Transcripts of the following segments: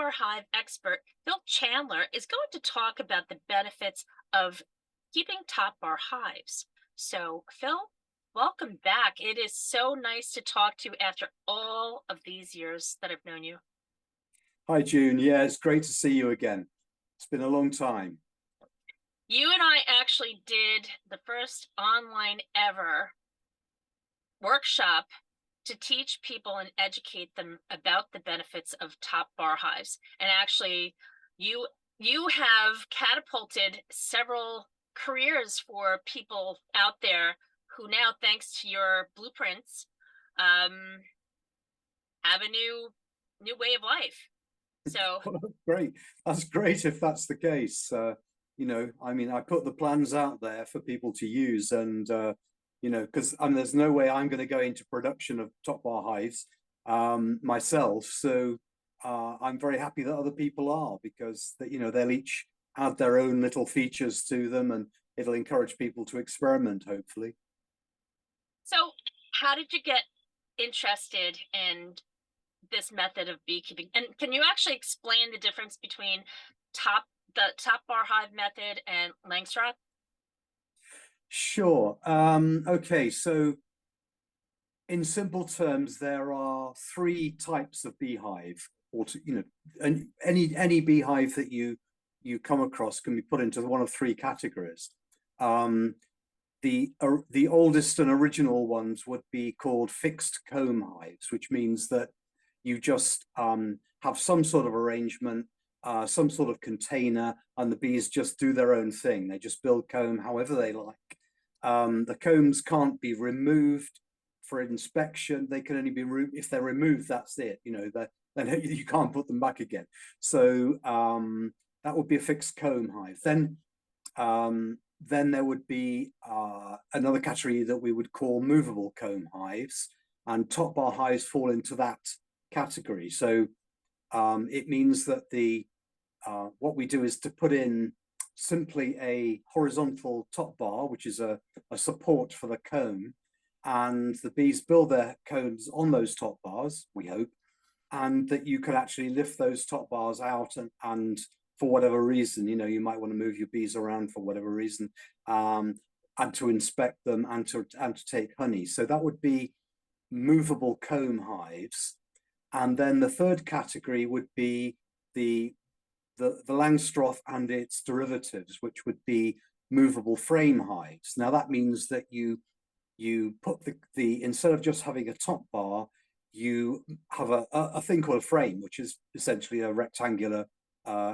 Bar Hive expert Phil Chandler is going to talk about the benefits of keeping top bar hives. So, Phil, welcome back. It is so nice to talk to you after all of these years that I've known you. Hi, June. Yeah, it's great to see you again. It's been a long time. You and I actually did the first online ever workshop to teach people and educate them about the benefits of top bar hives. And actually, you you have catapulted several careers for people out there who now, thanks to your blueprints, um, have a new way of life. So Great. That's great if that's the case. I mean, I put the plans out there for people to use, and because there's no way I'm going to go into production of top bar hives myself. So I'm very happy that other people are because they'll each add their own little features to them, and it'll encourage people to experiment, hopefully. so how did you get interested in this method of beekeeping? And can you actually explain the difference between top the top bar hive method and Langstroth? Sure. Okay, so in simple terms, there are three types of beehive, and any beehive that you come across can be put into one of three categories. Um, the oldest and original ones would be called fixed comb hives, which means that you just have some sort of arrangement, some sort of container, and the bees just do their own thing. They just build comb however they like. The combs can't be removed for inspection. They can only be removed if they're removed. That's it. Then you can't put them back again. So that would be a fixed comb hive. Then there would be another category that we would call movable comb hives, and top bar hives fall into that category. So it means that the what we do is to put in simply a horizontal top bar, which is a support for the comb, and the bees build their combs on those top bars, we hope, and that you can actually lift those top bars out and for whatever reason, you might want to move your bees around for whatever reason, and to inspect them and to take honey. So that would be movable comb hives. And then the third category would be the the Langstroth and its derivatives, which would be movable frame hives. Now that means that you put the instead of just having a top bar, you have a thing called a frame, which is essentially a rectangular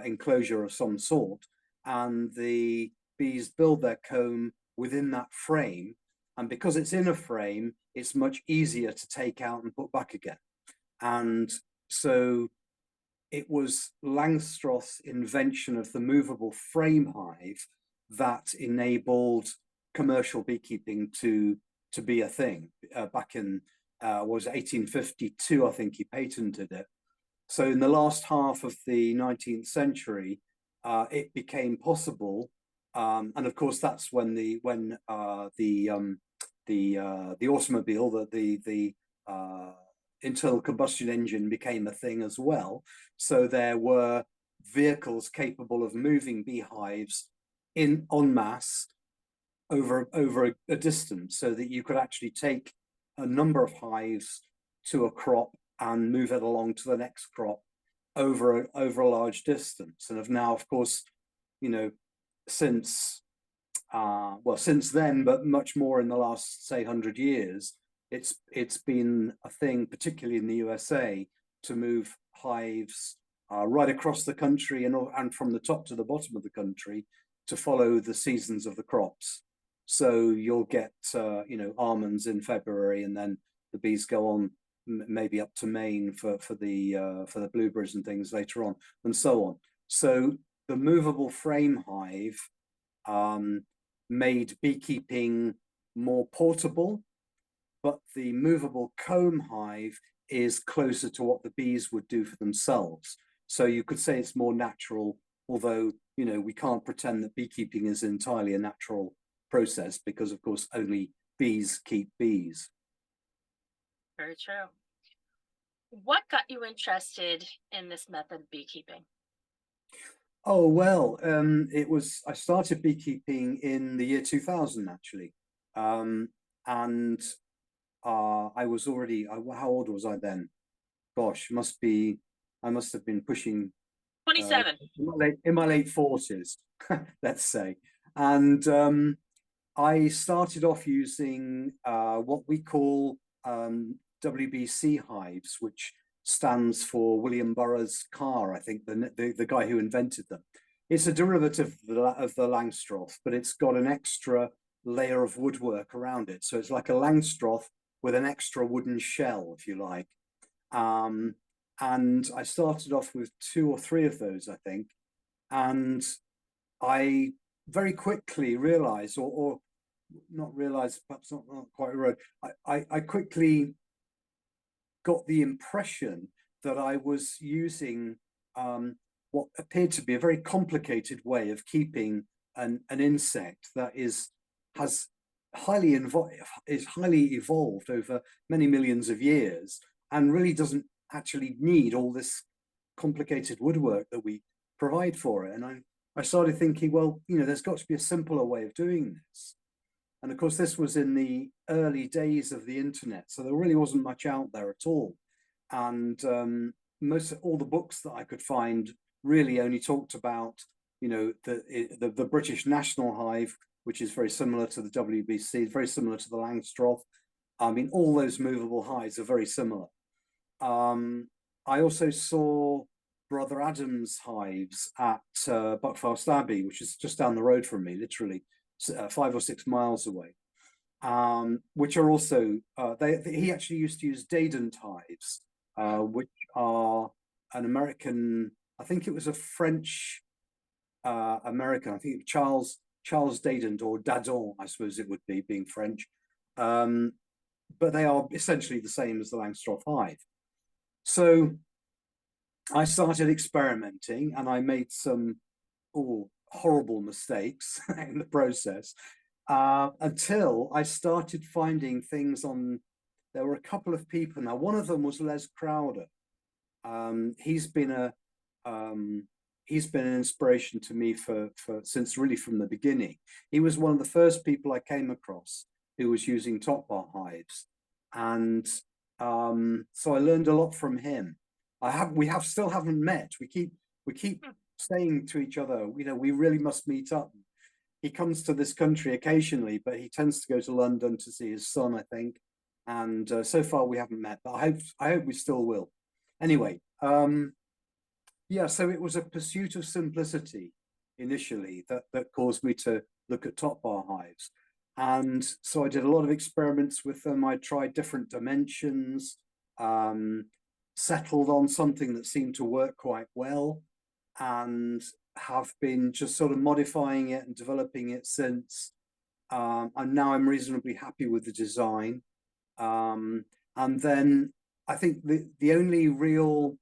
enclosure of some sort, and the bees build their comb within that frame. And because it's in a frame, it's much easier to take out and put back again. And so it was Langstroth's invention of the movable frame hive that enabled commercial beekeeping to be a thing. Back in was 1852, I think he patented it. So in the last half of the 19th century, it became possible, and of course that's when the automobile, the internal combustion engine became a thing as well. So there were vehicles capable of moving beehives in en masse over a distance, so that you could actually take a number of hives to a crop and move it along to the next crop over a large distance. And have now, of course, since since then, but much more in the last, say, 100 years, it's been a thing, particularly in the USA, to move hives right across the country and from the top to the bottom of the country to follow the seasons of the crops. So you'll get almonds in February, and then the bees go on maybe up to Maine for the blueberries and things later on, and so on. So the movable frame hive made beekeeping more portable, but the movable comb hive is closer to what the bees would do for themselves. So you could say it's more natural, although we can't pretend that beekeeping is entirely a natural process, because of course only bees keep bees. Very true. What got you interested in this method of beekeeping? Oh well, I started beekeeping in the year 2000 actually. Um, and I was already how old was I then? Gosh, I must have been pushing 27. in my late 40s, let's say. And I started off using what we call WBC hives, which stands for William Burroughs Carr, I think the guy who invented them. It's a derivative of the Langstroth, but it's got an extra layer of woodwork around it. So it's like a Langstroth with an extra wooden shell, if you like. Um, and I started off with two or three of those, I think. And I very quickly realized, or not realized, perhaps not quite right. I quickly got the impression that I was using what appeared to be a very complicated way of keeping an insect that has is highly evolved over many millions of years and really doesn't actually need all this complicated woodwork that we provide for it. And I started thinking, well, there's got to be a simpler way of doing this. And of course, this was in the early days of the internet, so there really wasn't much out there at all. And most all the books that I could find really only talked about, the British National Hive, which is very similar to the WBC, very similar to the Langstroth. I mean, all those movable hives are very similar. Um, I also saw Brother Adam's hives at Buckfast Abbey, which is just down the road from me, literally 5 or 6 miles away, which are also he actually used to use Dadant hives, which are an American. I think it was a French American. I think Charles Dadant or Dadon, I suppose it would be, being French. Um, but they are essentially the same as the Langstroth hive. So I started experimenting, and I made some horrible mistakes in the process until I started finding things on. There were a couple of people. Now, one of them was Les Crowder. He's been um, an inspiration to me for since really from the beginning. He was one of the first people I came across who was using top bar hives, and so I learned a lot from him. We still haven't met. We keep saying to each other, we really must meet up. He comes to this country occasionally, but he tends to go to London to see his son, I think. And so far we haven't met, but I hope we still will. Anyway, yeah, so it was a pursuit of simplicity initially that caused me to look at top bar hives. And so I did a lot of experiments with them. I tried different dimensions, um, settled on something that seemed to work quite well, and have been just sort of modifying it and developing it since. And now I'm reasonably happy with the design. Um, and then I think the only real,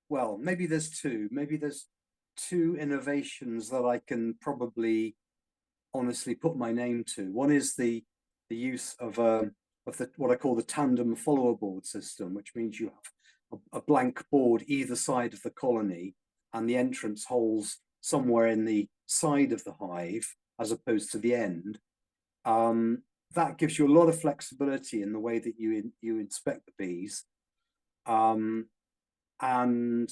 well, maybe there's two innovations that I can probably honestly put my name to. One is the use of the what I call the tandem follower board system, which means you have a blank board either side of the colony, and the entrance holes somewhere in the side of the hive as opposed to the end. Um, that gives you a lot of flexibility in the way that you inspect the bees. Um, and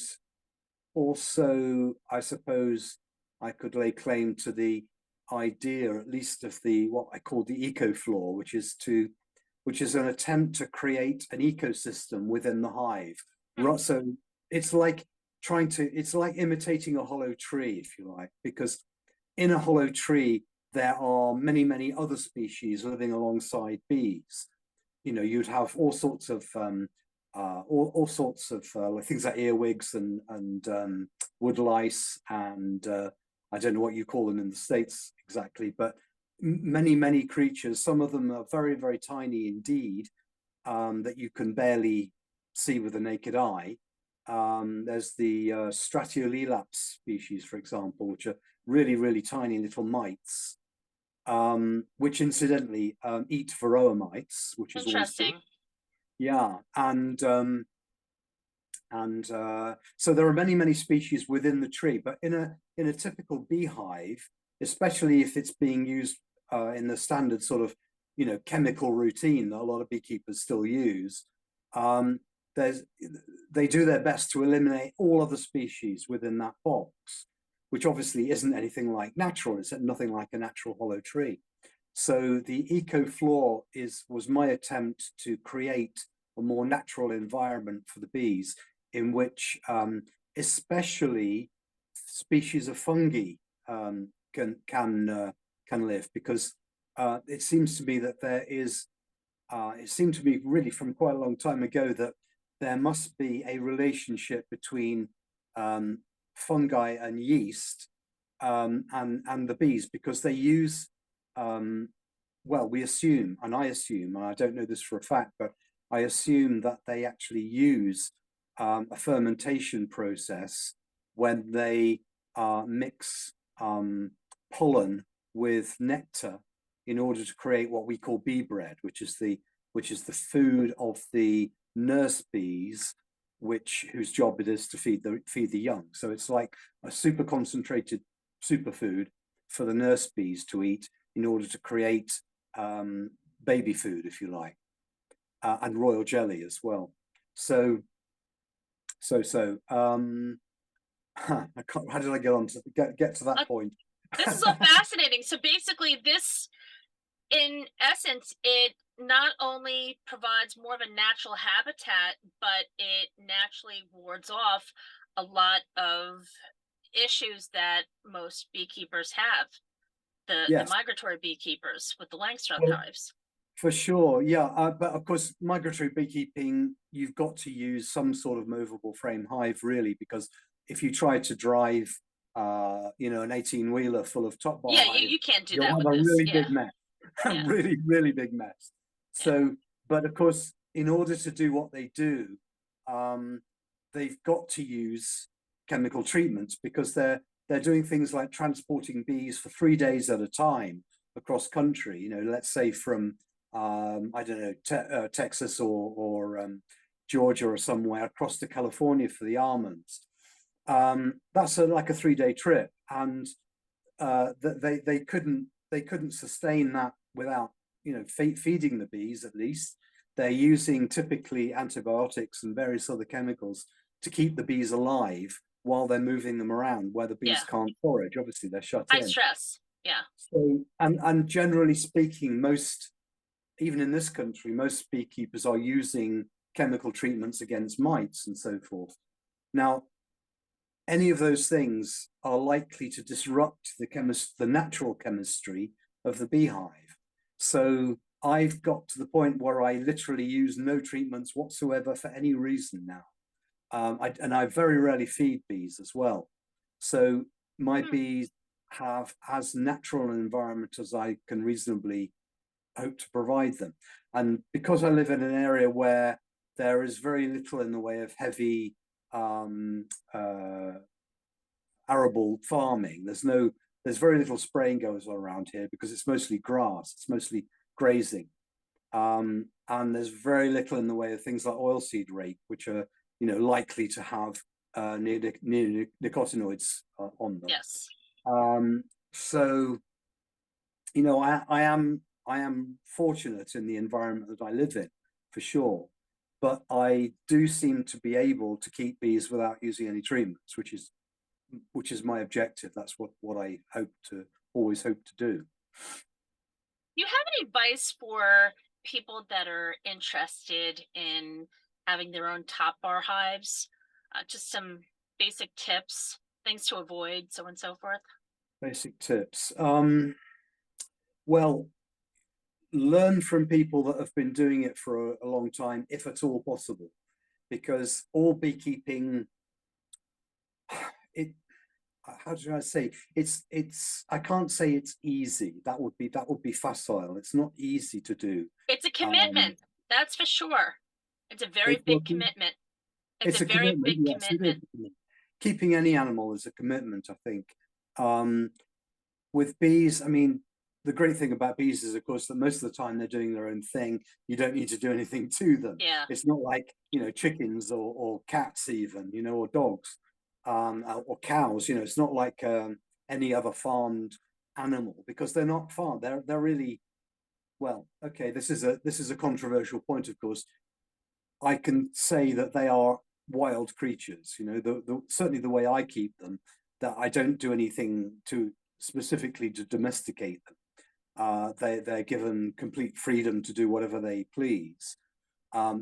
also, I suppose I could lay claim to the idea, at least of the what I call the eco floor, which is an attempt to create an ecosystem within the hive. So it's like imitating a hollow tree, if you like, because in a hollow tree there are many other species living alongside bees. You'd have all sorts of all sorts of things like earwigs and wood lice and I don't know what you call them in the States exactly, but many creatures. Some of them are very tiny indeed, that you can barely see with the naked eye. There's the Stratiolelaps species, for example, which are really tiny little mites, which incidentally eat varroa mites, which is always good. Interesting. Yeah, and And so there are many species within the tree, but in a typical beehive, especially if it's being used in the standard sort of chemical routine that a lot of beekeepers still use, um, there's they do their best to eliminate all other species within that box, which obviously isn't anything like natural. It's nothing like a natural hollow tree. So the eco floor was my attempt to create a more natural environment for the bees, in which especially species of fungi can live, because it seems to me that it seemed to me really from quite a long time ago that there must be a relationship between fungi and yeast and the bees, because they use well, we assume, and I assume, and I don't know this for a fact, but I assume that they actually use a fermentation process when they mix pollen with nectar in order to create what we call bee bread, which is the food of the nurse bees, whose job it is to feed the young. So it's like a super concentrated superfood for the nurse bees to eat in order to create baby food, if you like, and royal jelly as well. So how did I get on to get to that point? This is so fascinating. So basically, this, in essence, it not only provides more of a natural habitat, but it naturally wards off a lot of issues that most beekeepers have. The Yes, migratory beekeepers with the Langstroth well, hives. for sure, yeah. But of course, migratory beekeeping, you've got to use some sort of movable frame hive, really, because if you try to drive, an 18-wheeler full of top bar Yeah, hives, you can't do you'll that have with a this. really Yeah, big mess, a yeah, really big mess. yeah, So, but of course, in order to do what they do, um, they've got to use chemical treatments, because they're doing things like transporting bees for 3 days at a time across country. Let's say from I don't know, Texas or Georgia or somewhere across to California for the almonds. That's like a 3 day trip, and they couldn't sustain that without feeding the bees. At least they're using typically antibiotics and various other chemicals to keep the bees alive while they're moving them around where the bees yeah. can't forage. Obviously, they're shut High in. stress. Yeah. So, and generally speaking, even in this country, most beekeepers are using chemical treatments against mites and so forth. Now, any of those things are likely to disrupt the natural chemistry of the beehive. So I've got to the point where I literally use no treatments whatsoever for any reason now. And I very rarely feed bees as well. So my Hmm. bees have as natural an environment as I can reasonably hope to provide them. And because I live in an area where there is very little in the way of heavy arable farming, there's very little spraying goes on around here, because it's mostly grass, it's mostly grazing. And there's very little in the way of things like oilseed rape, which are likely to have neonicotinoids on them. Yes. So I am fortunate in the environment that I live in, for sure. But I do seem to be able to keep bees without using any treatments, which is my objective. That's what I always hope to do. Do you have any advice for people that are interested in having their own top bar hives? Just some basic tips, things to avoid, so on and so forth. Basic tips. Well, learn from people that have been doing it for a long time, if at all possible, because all beekeeping, it how should I say, I can't say it's easy. That would be facile. It's not easy to do. It's a um commitment, that's for sure. It's a very it big will commitment. It's a it's a very commitment. big Yes, it is commitment. a commitment. Keeping any animal is a commitment, I think. With bees, I mean, the great thing about bees is, of course, that most of the time they're doing their own thing. You don't need to do anything to them. Yeah. It's not like, chickens or cats even, or dogs, or cows. It's not like any other farmed animal, because they're not farmed. They're really, well, okay. This is a controversial point, of course. I can say that they are wild creatures. Certainly the way I keep them, that I don't do anything to specifically to domesticate them. They're given complete freedom to do whatever they please,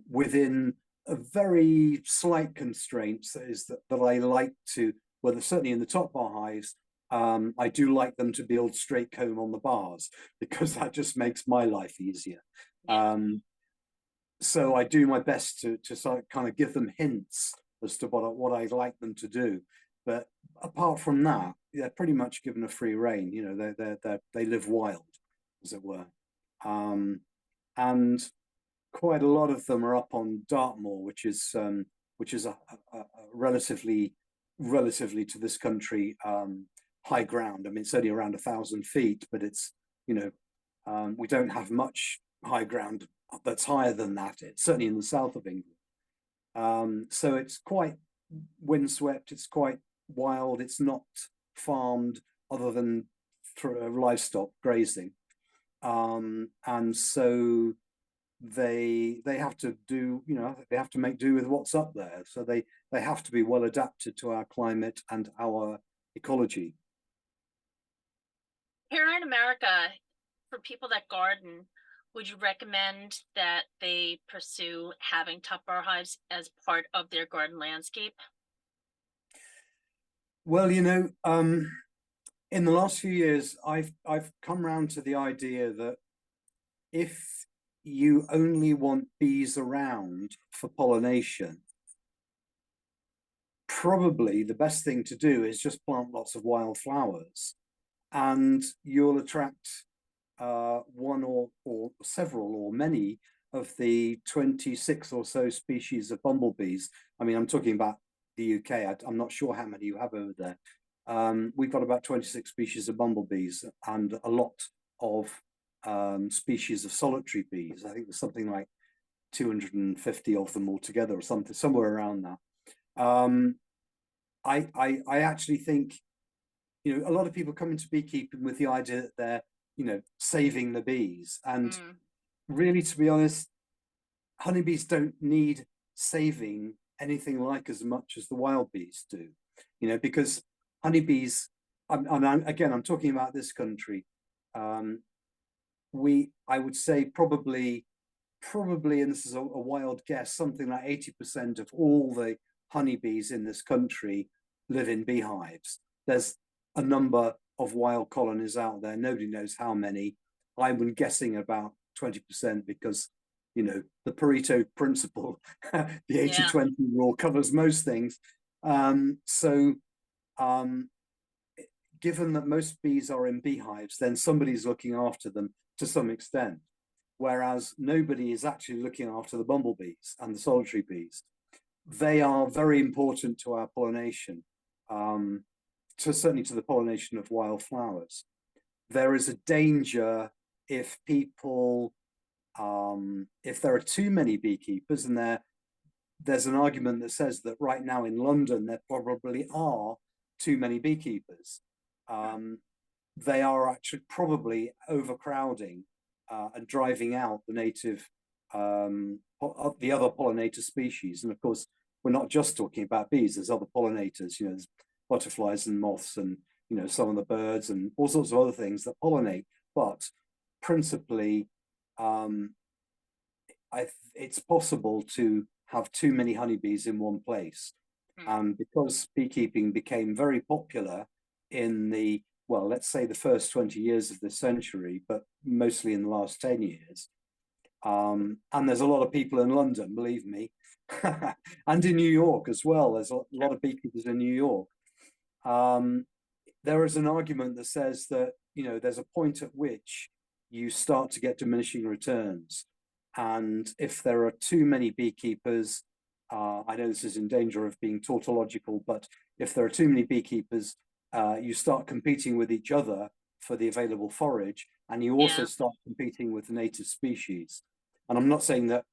within a very slight constraints, that is that I like to, well, certainly in the top bar hives, I do like them to build straight comb on the bars, because that just makes my life easier. Yeah. So I do my best to sort of kind of give them hints as to what I like them to do. But apart from that, they're pretty much given a free rein. They live wild, as it were. And quite a lot of them are up on Dartmoor, which is a relatively to this country, high ground. I mean, it's only around 1,000 feet, but it's, we don't have much high ground that's higher than that. It's certainly in the south of England. So it's quite windswept. It's quite wild. It's not farmed other than for livestock grazing. And so they have to do, they have to make do with what's up there. So they have to be well adapted to our climate and our ecology. Here in America, for people that garden, would you recommend that they pursue having top bar hives as part of their garden landscape? Well, in the last few years, I've come round to the idea that if you only want bees around for pollination, probably the best thing to do is just plant lots of wildflowers, and you'll attract one or several or many of the 26 or so species of bumblebees. I mean, I'm talking about the UK. I'm not sure how many you have over there. We've got about 26 species of bumblebees and a lot of species of solitary bees. I think there's something like 250 of them altogether, or something, somewhere around that. I actually think, a lot of people come into beekeeping with the idea that they're, saving the bees. And really, to be honest, honeybees don't need saving anything like as much as the wild bees do, because honeybees, again, I'm talking about this country. I would say probably, and this is a wild guess, something like 80% of all the honeybees in this country live in beehives. There's a number of wild colonies out there. Nobody knows how many. I'm guessing about 20%, because, the Pareto principle, the 80 Yeah. 20 rule covers most things. So, given that most bees are in beehives, then somebody's looking after them to some extent, whereas nobody is actually looking after the bumblebees and the solitary bees. They are very important to our pollination, certainly to the pollination of wildflowers. There is a danger if people, if there are too many beekeepers, and there's an argument that says that right now in London there probably are too many beekeepers. They are actually probably overcrowding and driving out the native, the other pollinator species. And of course, we're not just talking about bees. There's other pollinators. There's butterflies and moths, and some of the birds and all sorts of other things that pollinate. But principally, it's possible to have too many honeybees in one place. And because beekeeping became very popular in the, well, let's say the first 20 years of this century, but mostly in the last 10 years. And there's a lot of people in London, believe me, and in New York as well. There's a lot of beekeepers in New York. There is an argument that says that, there's a point at which you start to get diminishing returns. And if there are too many beekeepers, I know this is in danger of being tautological, but if there are too many beekeepers, you start competing with each other for the available forage, and you also Yeah. start competing with the native species. And I'm not saying that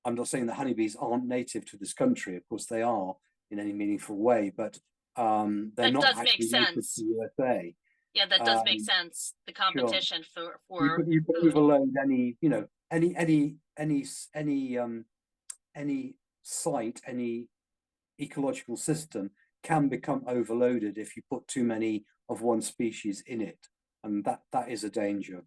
honeybees aren't native to this country. Of course, they are in any meaningful way, but they're That not does make actually native to sense. the USA. Yeah, that does make Um, sense. The sure, competition for you could food. overload any, any site, any ecological system can become overloaded if you put too many of one species in it, and that is a danger.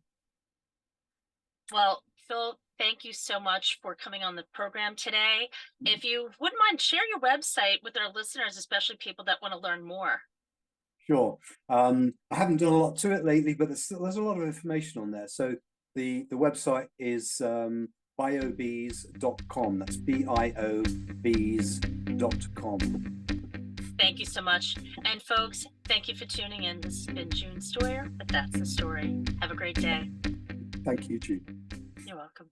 Well, Phil, thank you so much for coming on the program today. If you wouldn't mind, share your website with our listeners, especially people that want to learn more. Sure. I haven't done a lot to it lately, but there's a lot of information on there. So the website is biobees.com. That's biobees.com. Thank you so much. And folks, thank you for tuning in. This has been June Stoyer, but that's the story. Have a great day. Thank you, Jude. You're welcome.